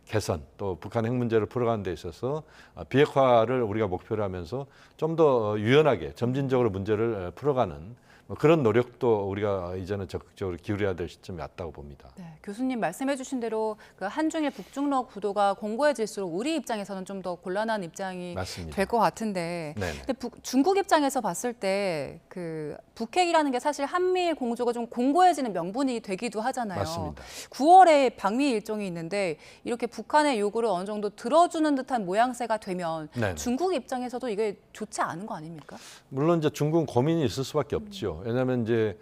Q: 개선 또 북한 핵 문제를 풀어가는 데 있어서 비핵화를 우리가 목표로 하면서 좀 더 유연하게 점진적으로 문제를 풀어가는 그런 노력도 우리가 이제는 적극적으로 기울여야 될 시점이 왔다고 봅니다.
B: 네, 교수님 말씀해 주신 대로 그 한중일 북중러 구도가 공고해질수록 우리 입장에서는 좀 더 곤란한 입장이
Q: 맞습니다.
B: 될 것 같은데
Q: 네네.
B: 근데 중국 입장에서 봤을 때 그 북핵이라는 게 사실 한미일 공조가 좀 공고해지는 명분이 되기도 하잖아요.
Q: 맞습니다.
B: 9월에 방미 일정이 있는데 이렇게 북한의 요구를 어느 정도 들어주는 듯한 모양새가 되면
Q: 네네.
B: 중국 입장에서도 이게 좋지 않은 거 아닙니까?
Q: 물론 이제 중국은 고민이 있을 수밖에 없죠. 왜냐하면 이제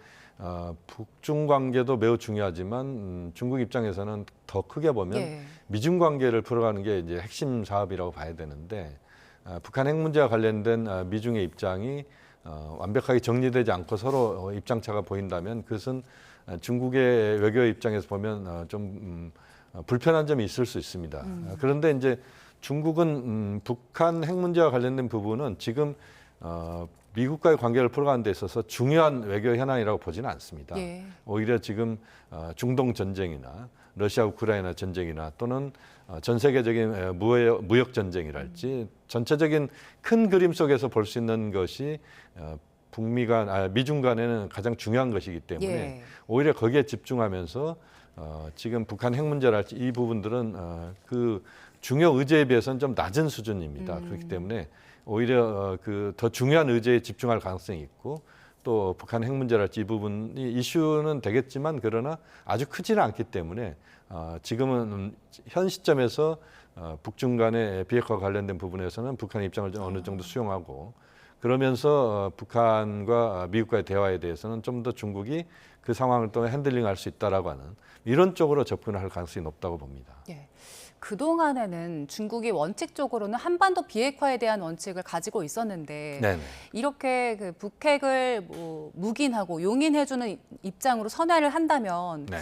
Q: 북중 관계도 매우 중요하지만 중국 입장에서는 더 크게 보면
B: 예.
Q: 미중 관계를 풀어가는 게 이제 핵심 사업이라고 봐야 되는데 북한 핵 문제와 관련된 미중의 입장이 완벽하게 정리되지 않고 서로 입장차가 보인다면 그것은 중국의 외교 입장에서 보면 좀 불편한 점이 있을 수 있습니다. 그런데 이제 중국은 북한 핵 문제와 관련된 부분은 지금 미국과의 관계를 풀어가는 데 있어서 중요한 외교 현안이라고 보지는 않습니다.
B: 예.
Q: 오히려 지금 중동 전쟁이나 러시아 우크라이나 전쟁이나 또는 전 세계적인 무역 전쟁이랄지 전체적인 큰 그림 속에서 볼 수 있는 것이 미중 간에는 가장 중요한 것이기 때문에
B: 예.
Q: 오히려 거기에 집중하면서 지금 북한 핵 문제랄지 이 부분들은 그 중요 의제에 비해서는 좀 낮은 수준입니다. 그렇기 때문에 오히려 그 더 중요한 의제에 집중할 가능성이 있고 또 북한 핵 문제랄지 이 부분이 이슈는 되겠지만 그러나 아주 크지는 않기 때문에 지금은 현 시점에서 북중 간의 비핵화 관련된 부분에서는 북한의 입장을 좀 어느 정도 수용하고 그러면서 북한과 미국과의 대화에 대해서는 좀 더 중국이 그 상황을 또 핸들링할 수 있다라고 하는 이런 쪽으로 접근할 가능성이 높다고 봅니다.
B: 예. 그동안에는 중국이 원칙적으로는 한반도 비핵화에 대한 원칙을 가지고 있었는데
Q: 네네.
B: 이렇게 그 북핵을 묵인하고 용인해주는 입장으로 선회를 한다면
Q: 네네.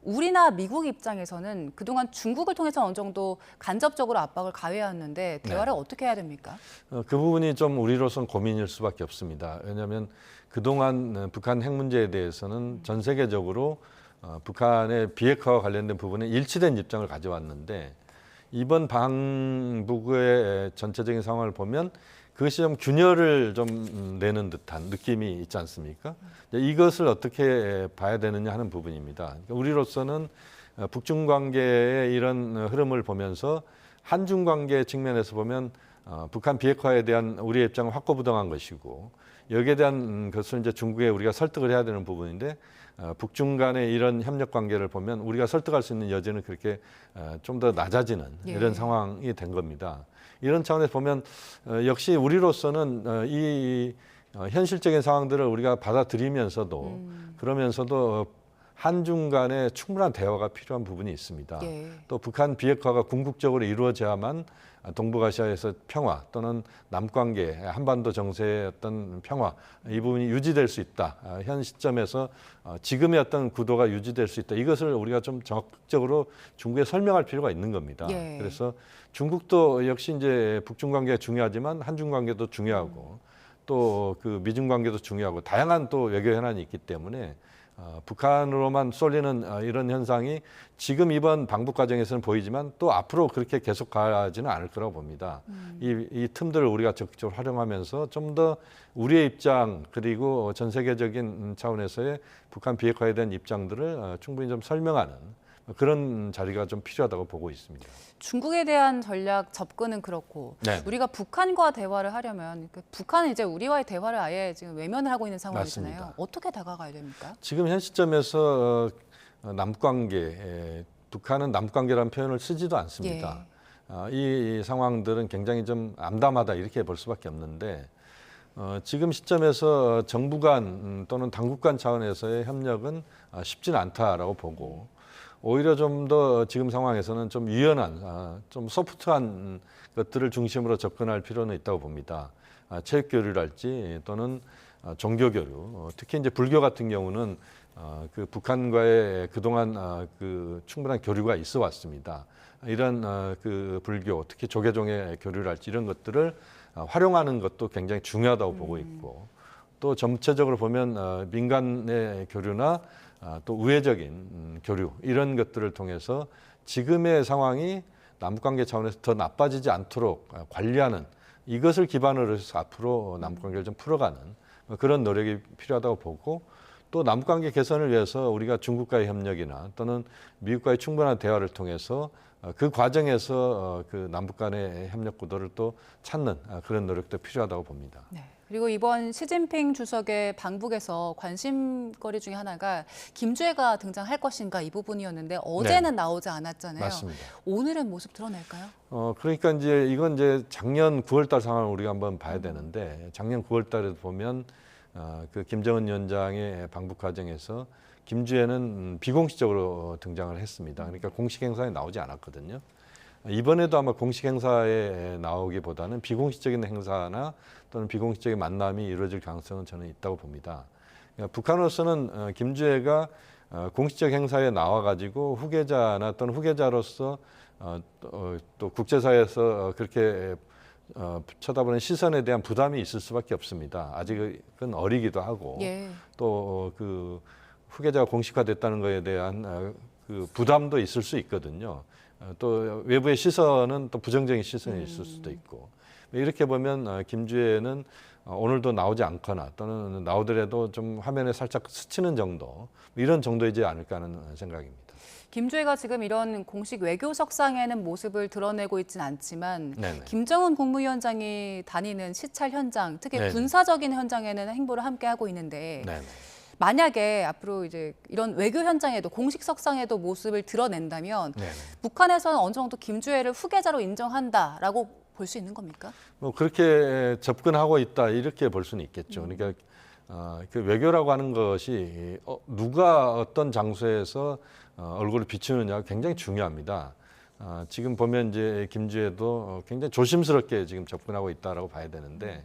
B: 우리나 미국 입장에서는 그동안 중국을 통해서 어느 정도 간접적으로 압박을 가해왔는데 대화를 어떻게 해야 됩니까?
Q: 그 부분이 좀 우리로서는 고민일 수밖에 없습니다. 왜냐하면 그동안 북한 핵 문제에 대해서는 전 세계적으로 북한의 비핵화와 관련된 부분에 일치된 입장을 가져왔는데 이번 방북의 전체적인 상황을 보면 그것이 좀 균열을 좀 내는 듯한 느낌이 있지 않습니까? 이것을 어떻게 봐야 되느냐 하는 부분입니다. 그러니까 우리로서는 북중 관계의 이런 흐름을 보면서 한중 관계 측면에서 보면 북한 비핵화에 대한 우리의 입장은 확고부동한 것이고 여기에 대한 것을 이제 중국에 우리가 설득을 해야 되는 부분인데 북중 간의 이런 협력 관계를 보면 우리가 설득할 수 있는 여지는 그렇게 좀 더 낮아지는 이런 상황이 된 겁니다. 이런 차원에서 보면 역시 우리로서는 이 현실적인 상황들을 우리가 받아들이면서도 그러면서도 한중 간에 충분한 대화가 필요한 부분이 있습니다.
B: 예.
Q: 또 북한 비핵화가 궁극적으로 이루어져야만 동북아시아에서 평화 또는 남관계, 한반도 정세의 어떤 평화 이 부분이 유지될 수 있다. 현 시점에서 지금의 어떤 구도가 유지될 수 있다. 이것을 우리가 좀 적극적으로 중국에 설명할 필요가 있는 겁니다.
B: 예.
Q: 그래서 중국도 역시 이제 북중 관계가 중요하지만 한중 관계도 중요하고 또 그 미중 관계도 중요하고 다양한 또 외교 현안이 있기 때문에 북한으로만 쏠리는 이런 현상이 지금 이번 방북 과정에서는 보이지만 또 앞으로 그렇게 계속 가지는 않을 거라고 봅니다. 이 틈들을 우리가 적극적으로 활용하면서 좀 더 우리의 입장 그리고 전 세계적인 차원에서의 북한 비핵화에 대한 입장들을 충분히 좀 설명하는 그런 자리가 좀 필요하다고 보고 있습니다.
B: 중국에 대한 전략 접근은 그렇고
Q: 네.
B: 우리가 북한과 대화를 하려면 북한은 이제 우리와의 대화를 아예 지금 외면을 하고 있는 상황이잖아요.
Q: 맞습니다.
B: 어떻게 다가가야 됩니까?
Q: 지금 현 시점에서 남관계, 북한은 남관계라는 표현을 쓰지도 않습니다. 이 상황들은 굉장히 좀 암담하다 이렇게 볼 수밖에 없는데 지금 시점에서 정부 간 또는 당국 간 차원에서의 협력은 쉽지는 않다라고 보고 오히려 좀 더 지금 상황에서는 좀 유연한, 좀 소프트한 것들을 중심으로 접근할 필요는 있다고 봅니다. 체육 교류랄지 또는 종교 교류, 특히 이제 불교 같은 경우는 그 북한과의 그동안 그 충분한 교류가 있어 왔습니다. 이런 그 불교, 특히 조계종의 교류랄지 이런 것들을 활용하는 것도 굉장히 중요하다고 보고 있고 또 전체적으로 보면 민간의 교류나 또 우회적인 교류 이런 것들을 통해서 지금의 상황이 남북관계 차원에서 더 나빠지지 않도록 관리하는 이것을 기반으로 해서 앞으로 남북관계를 좀 풀어가는 그런 노력이 필요하다고 보고 또 남북관계 개선을 위해서 우리가 중국과의 협력이나 또는 미국과의 충분한 대화를 통해서 그 과정에서 그 남북 간의 협력 구도를 또 찾는 그런 노력도 필요하다고 봅니다.
B: 네. 그리고 이번 시진핑 주석의 방북에서 관심거리 중에 하나가 김주애가 등장할 것인가 이 부분이었는데 어제는 나오지 않았잖아요.
Q: 맞습니다.
B: 오늘은 모습 드러낼까요?
Q: 그러니까 이제 이건 이제 작년 9월달 상황을 우리가 한번 봐야 되는데 작년 9월달에 보면 그 김정은 위원장의 방북 과정에서 김주애는 비공식적으로 등장을 했습니다. 그러니까 공식 행사에 나오지 않았거든요. 이번에도 아마 공식 행사에 나오기보다는 비공식적인 행사나 또는 비공식적인 만남이 이루어질 가능성은 저는 있다고 봅니다. 그러니까 북한으로서는 김주애가 공식적 행사에 나와가지고 후계자나 또는 후계자로서 또 국제사회에서 그렇게 쳐다보는 시선에 대한 부담이 있을 수밖에 없습니다. 아직은 어리기도 하고
B: 예.
Q: 또 그 후계자가 공식화됐다는 것에 대한 그 부담도 있을 수 있거든요. 또 외부의 시선은 또 부정적인 시선이 있을 수도 있고 이렇게 보면 김주애는 오늘도 나오지 않거나 또는 나오더라도 좀 화면에 살짝 스치는 정도 이런 정도이지 않을까 하는 생각입니다.
B: 김주애가 지금 이런 공식 외교석상에는 모습을 드러내고 있지는 않지만
Q: 네네.
B: 김정은 국무위원장이 다니는 시찰 현장, 특히
Q: 네네.
B: 군사적인 현장에는 행보를 함께 하고 있는데
Q: 네네.
B: 만약에 앞으로 이제 이런 외교 현장에도 공식 석상에도 모습을 드러낸다면
Q: 네네.
B: 북한에서는 어느 정도 김주애를 후계자로 인정한다라고 볼 수 있는 겁니까?
Q: 뭐 그렇게 접근하고 있다 이렇게 볼 수는 있겠죠. 그러니까 그 외교라고 하는 것이 누가 어떤 장소에서 얼굴을 비추느냐가 굉장히 중요합니다. 지금 보면 이제 김주애도 굉장히 조심스럽게 지금 접근하고 있다라고 봐야 되는데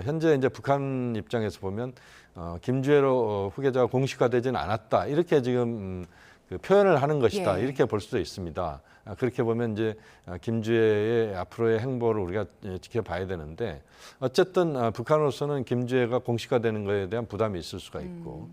Q: 현재 이제 북한 입장에서 보면 김주애로 후계자가 공식화되지는 않았다 이렇게 지금 그 표현을 하는 것이다
B: 예.
Q: 이렇게 볼 수도 있습니다. 그렇게 보면 이제 김주애의 앞으로의 행보를 우리가 지켜봐야 되는데 어쨌든 북한으로서는 김주애가 공식화되는 것에 대한 부담이 있을 수가 있고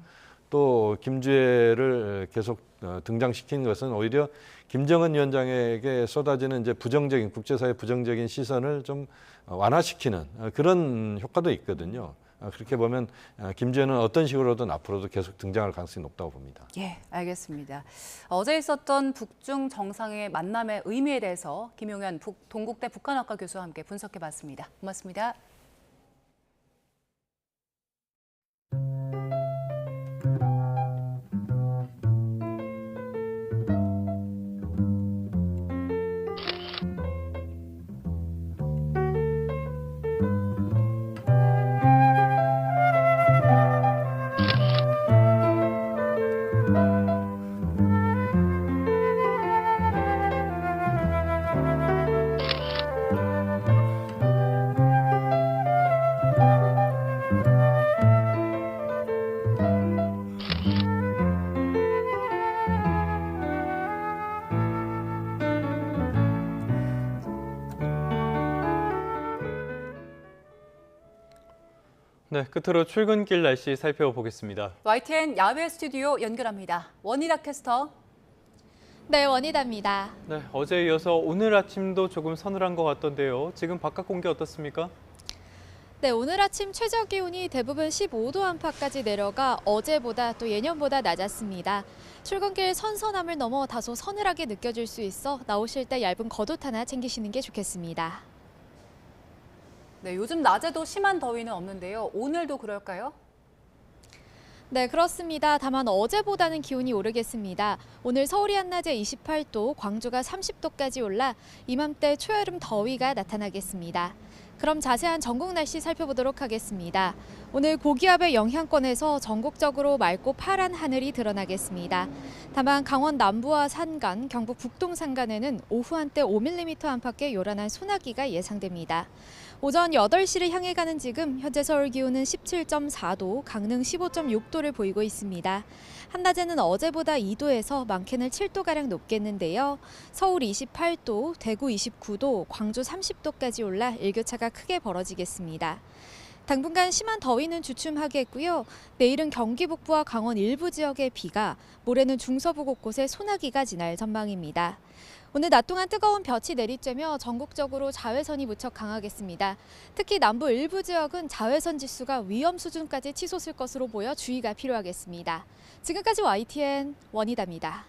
Q: 또 김주애를 계속 등장시킨 것은 오히려 김정은 위원장에게 쏟아지는 이제 부정적인 국제사회 부정적인 시선을 좀 완화시키는 그런 효과도 있거든요. 그렇게 보면 김주애는 어떤 식으로든 앞으로도 계속 등장할 가능성이 높다고 봅니다.
B: 예, 알겠습니다. 어제 있었던 북중 정상의 만남의 의미에 대해서 김용현 동국대 북한학과 교수와 함께 분석해봤습니다. 고맙습니다.
A: 네, 끝으로 출근길 날씨 살펴보겠습니다.
B: YTN 야외 스튜디오 연결합니다. 원희다 캐스터.
R: 네, 원희다입니다.
A: 네, 어제에 이어서 오늘 아침도 조금 서늘한 것 같던데요. 지금 바깥 공기 어떻습니까?
R: 네, 오늘 아침 최저 기온이 대부분 15도 안팎까지 내려가 어제보다 또 예년보다 낮았습니다. 출근길 선선함을 넘어 다소 서늘하게 느껴질 수 있어 나오실 때 얇은 겉옷 하나 챙기시는 게 좋겠습니다.
B: 네, 요즘 낮에도 심한 더위는 없는데요. 오늘도 그럴까요?
R: 네, 그렇습니다. 다만 어제보다는 기온이 오르겠습니다. 오늘 서울이 한낮에 28도, 광주가 30도까지 올라 이맘때 초여름 더위가 나타나겠습니다. 그럼 자세한 전국 날씨 살펴보도록 하겠습니다. 오늘 고기압의 영향권에서 전국적으로 맑고 파란 하늘이 드러나겠습니다. 다만 강원 남부와 산간, 경북 북동 산간에는 오후 한때 5mm 안팎의 요란한 소나기가 예상됩니다. 오전 8시를 향해 가는 지금 현재 서울 기온은 17.4도, 강릉 15.6도를 보이고 있습니다. 한낮에는 어제보다 2도에서 많게는 7도가량 높겠는데요. 서울 28도, 대구 29도, 광주 30도까지 올라 일교차가 크게 벌어지겠습니다. 당분간 심한 더위는 주춤하겠고요. 내일은 경기 북부와 강원 일부 지역에 비가, 모레는 중서부 곳곳에 소나기가 지날 전망입니다. 오늘 낮 동안 뜨거운 볕이 내리쬐며 전국적으로 자외선이 무척 강하겠습니다. 특히 남부 일부 지역은 자외선 지수가 위험 수준까지 치솟을 것으로 보여 주의가 필요하겠습니다. 지금까지 YTN 원희다입니다.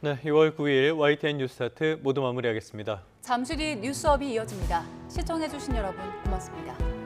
A: 네, 2월 9일 YTN 뉴스타트 모두 마무리하겠습니다.
B: 잠시 뒤 뉴스업이 이어집니다. 시청해주신 여러분 고맙습니다.